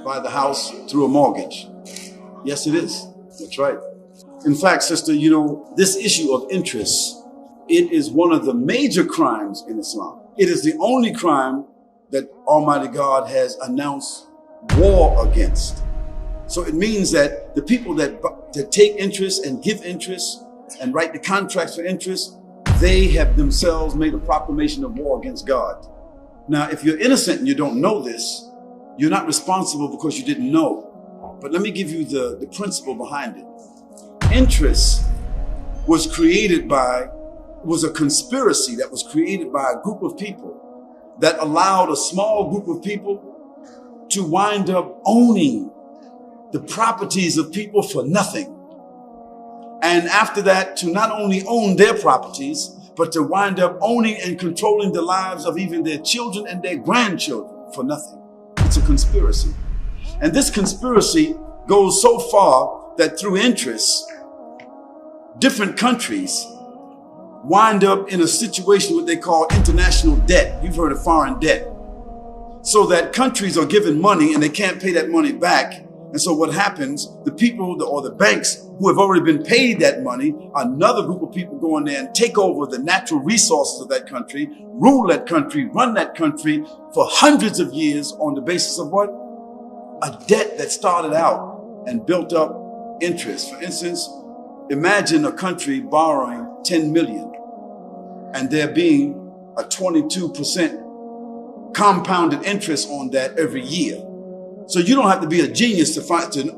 buy the house through a mortgage. Yes, it is. That's right. In fact, sister, you know, this issue of interest, it is one of the major crimes in Islam. It is the only crime that Almighty God has announced war against. So it means that the people that take interest and give interest and write the contracts for interest, they have themselves made a proclamation of war against God. Now, if you're innocent and you don't know this, you're not responsible because you didn't know. But let me give you the principle behind it. Interest was a conspiracy that was created by a group of people that allowed a small group of people to wind up owning the properties of people for nothing. And after that, to not only own their properties, but to wind up owning and controlling the lives of even their children and their grandchildren for nothing. It's a conspiracy. And this conspiracy goes so far that through interest, different countries wind up in a situation what they call international debt. You've heard of foreign debt. So that countries are given money and they can't pay that money back. And so what happens, the people or the banks who have already been paid that money, another group of people go in there and take over the natural resources of that country, rule that country, run that country for hundreds of years on the basis of what? A debt that started out and built up interest. For instance, imagine a country borrowing 10 million and there being a 22% compounded interest on that every year. So you don't have to be a genius to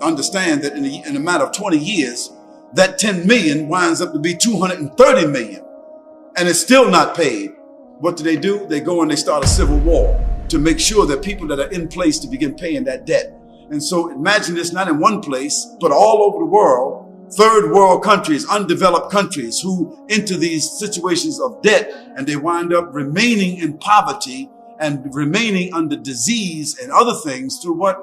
understand that in a matter of 20 years, that 10 million winds up to be 230 million and it's still not paid. What do? They go and they start a civil war to make sure that people that are in place to begin paying that debt. And so imagine this not in one place, but all over the world, third world countries, undeveloped countries who enter these situations of debt and they wind up remaining in poverty and remaining under disease and other things through what?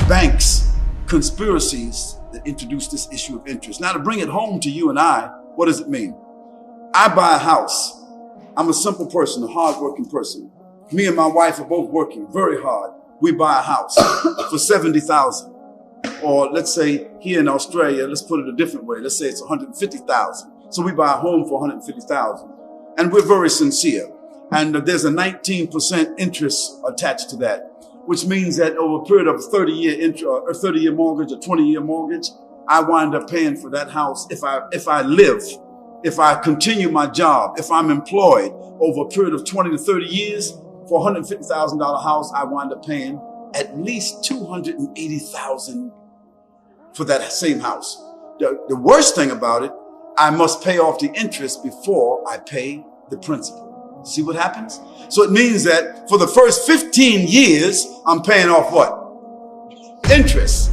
Banks, conspiracies that introduce this issue of interest. Now to bring it home to you and I, what does it mean? I buy a house. I'm a simple person, a hardworking person. Me and my wife are both working very hard. We buy a house for 70,000. Or let's say here in Australia, let's put it a different way. Let's say it's 150,000. So we buy a home for 150,000. And we're very sincere. And there's a 19% interest attached to that, which means that over a period of a 30-year mortgage, a 20-year mortgage, I wind up paying for that house if I live, if I continue my job, if I'm employed over a period of 20 to 30 years. For a $150,000 house, I wind up paying at least $280,000 for that same house. The worst thing about it, I must pay off the interest before I pay the principal. See what happens? So it means that for the first 15 years, I'm paying off what? Interest.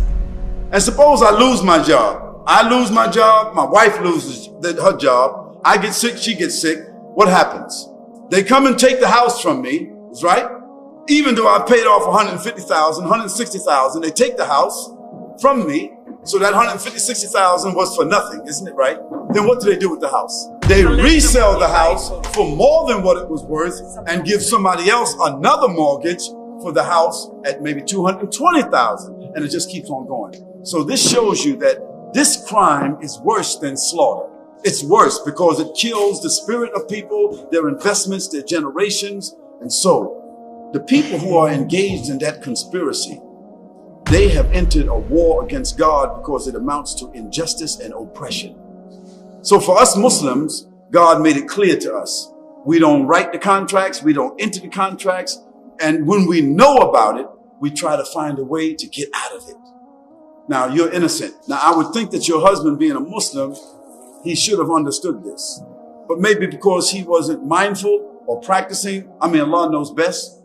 And suppose I lose my job. I lose my job. My wife loses her job. I get sick. She gets sick. What happens? They come and take the house from me, right? Even though I paid off 150,000, 160,000, they take the house from me. So that 150,000 was for nothing, isn't it right? Then what do they do with the house? They resell the house for more than what it was worth and give somebody else another mortgage for the house at maybe 220,000. And it just keeps on going. So this shows you that this crime is worse than slaughter. It's worse because it kills the spirit of people, their investments, their generations. And so the people who are engaged in that conspiracy, they have entered a war against God because it amounts to injustice and oppression. So for us Muslims, God made it clear to us. We don't write the contracts. We don't enter the contracts. And when we know about it, we try to find a way to get out of it. Now, you're innocent. Now, I would think that your husband, being a Muslim, he should have understood this. But maybe because he wasn't mindful or practicing, Allah knows best.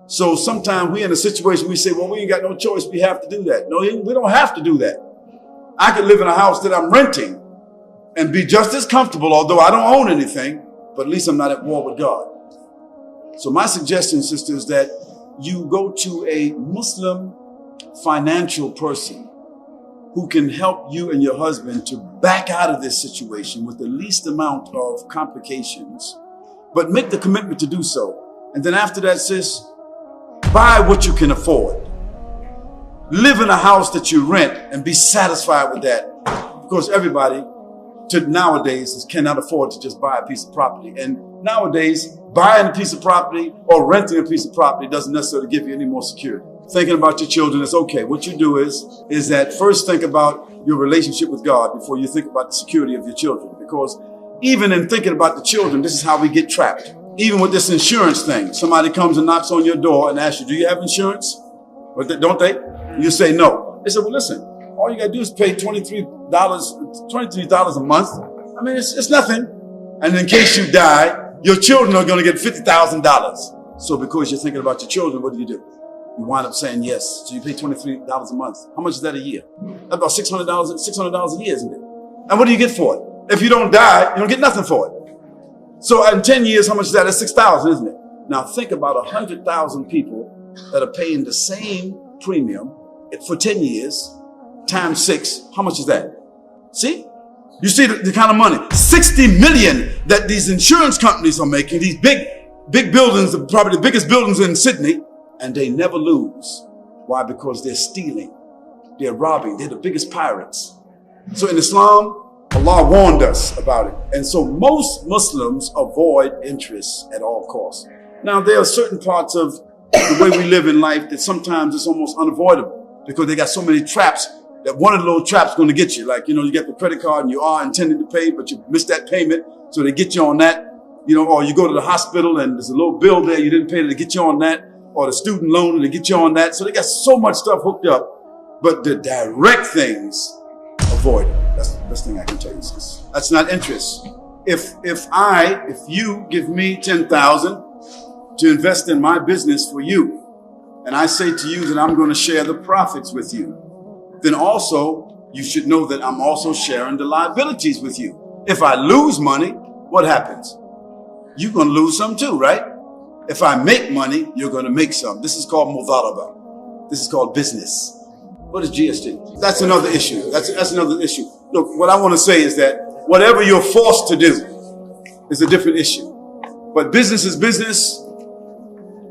So sometimes we're in a situation we say, well, we ain't got no choice. We have to do that. No, we don't have to do that. I could live in a house that I'm renting and be just as comfortable, although I don't own anything, but at least I'm not at war with God. So my suggestion, sister, is that you go to a Muslim financial person who can help you and your husband to back out of this situation with the least amount of complications, but make the commitment to do so. And then after that, sis, buy what you can afford. live in a house that you rent and be satisfied with that. Because everybody nowadays cannot afford to just buy a piece of property. And nowadays, buying a piece of property or renting a piece of property doesn't necessarily give you any more security. Thinking about your children is okay. What you do is that first think about your relationship with God before you think about the security of your children. Because even in thinking about the children, this is how we get trapped. Even with this insurance thing, somebody comes and knocks on your door and asks you, do you have insurance? Don't they? You say no. They say, well, listen, all you got to do is pay $23 a month. I mean, it's nothing. And in case you die, your children are going to get $50,000. So because you're thinking about your children, what do? You wind up saying yes. So you pay $23 a month. How much is that a year? That's about $600 a year, isn't it? And what do you get for it? If you don't die, you don't get nothing for it. So in 10 years, how much is that? That's $6,000, isn't it? Now think about 100,000 people that are paying the same premium for 10 years times 6. How much is that? See? You see the kind of money. 60 million that these insurance companies are making, these big buildings, probably the biggest buildings in Sydney, and they never lose. Why? Because they're stealing. They're robbing. They're the biggest pirates. So in Islam, Allah warned us about it. And so most Muslims avoid interest at all costs. Now, there are certain parts of the way we live in life that sometimes it's almost unavoidable because they got so many traps that one of the little traps is going to get you. Like, you get the credit card and you are intending to pay, but you missed that payment. So they get you on that, or you go to the hospital and there's a little bill there you didn't pay, they get you on that, or the student loan and they get you on that. So they got so much stuff hooked up, but the direct things, avoid it. That's the best thing I can tell you, sis. That's not interest. If you give me 10,000 to invest in my business for you, and I say to you that I'm going to share the profits with you, then also you should know that I'm also sharing the liabilities with you. If I lose money, what happens? You're going to lose some too, right? If I make money, you're going to make some. This is called mudaraba. This is called business. What is GST? That's another issue. That's another issue. Look, what I want to say is that whatever you're forced to do is a different issue. But business is business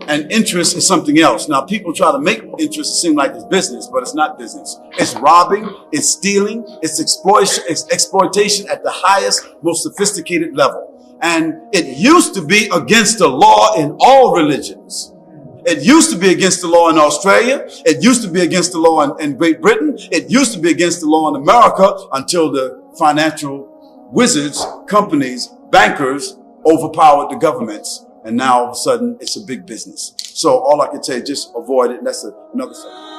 and interest is something else. Now, people try to make interest seem like it's business, but it's not business. It's robbing, it's stealing, it's exploitation at the highest, most sophisticated level. And it used to be against the law in all religions. It used to be against the law in Australia. It used to be against the law in Great Britain. It used to be against the law in America until the financial wizards, companies, bankers overpowered the governments. And now all of a sudden it's a big business. So all I can say is just avoid it. And that's another thing.